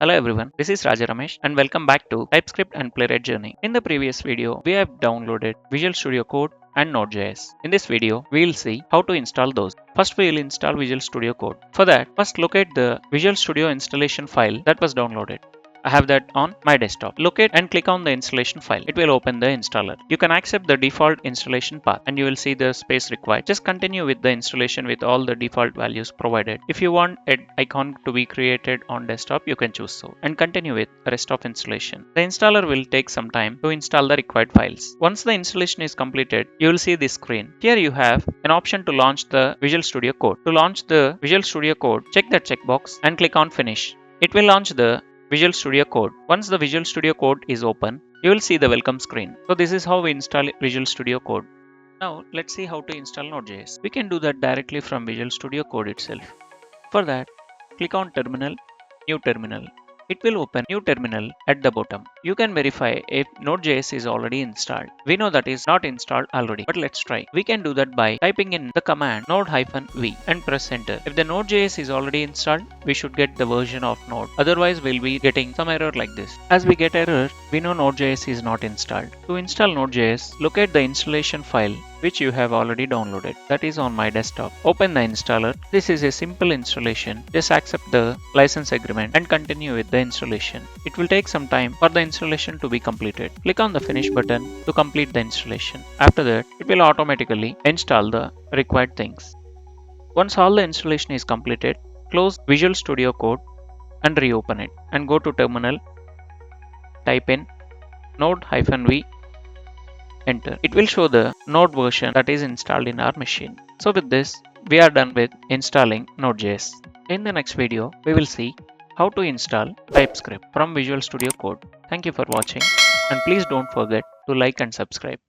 Hello everyone, this is Raja Ramesh and welcome back to TypeScript and Playwright Journey. In the previous video, we have downloaded Visual Studio Code and Node.js. In this video, we will see how to install those. First, we will install Visual Studio Code. For that, first locate the Visual Studio installation file that was downloaded. I have that on my desktop. Locate and click on the installation file. It will open the installer. You can accept the default installation path and you will see the space required. Just continue with the installation with all the default values provided. If you want an icon to be created on desktop, you can choose so and continue with the rest of installation. The installer will take some time to install the required files. Once the installation is completed, you will see this screen. Here you have an option to launch the Visual Studio Code. To launch the Visual Studio Code, check that checkbox and click on Finish. It will launch the Visual Studio Code. Once the Visual Studio Code is open, you will see the welcome screen. So this is how we install Visual Studio Code. Now let's see how to install Node.js. We can do that directly from Visual Studio Code itself. For that, click on Terminal, New Terminal. It will open new terminal at the bottom. You can verify if Node.js is already installed. We know that is not installed already, but let's try. We can do that by typing in the command node-v and press enter. If the Node.js is already installed, we should get the version of Node. Otherwise, we'll be getting some error like this. As we get error, we know Node.js is not installed. To install Node.js, locate the installation file which you have already downloaded. That is on my desktop. Open the installer. This is a simple installation. Just accept the license agreement and continue with the installation. It will take some time for the installation to be completed. Click on the finish button to complete the installation. After that, it will automatically install the required things. Once all the installation is completed, close Visual Studio Code and reopen it and go to terminal. Type in node-v. Enter. It will show the Node version that is installed in our machine. So with this, we are done with installing Node.js. In the next video, we will see how to install TypeScript from Visual Studio Code. Thank you for watching and please don't forget to like and subscribe.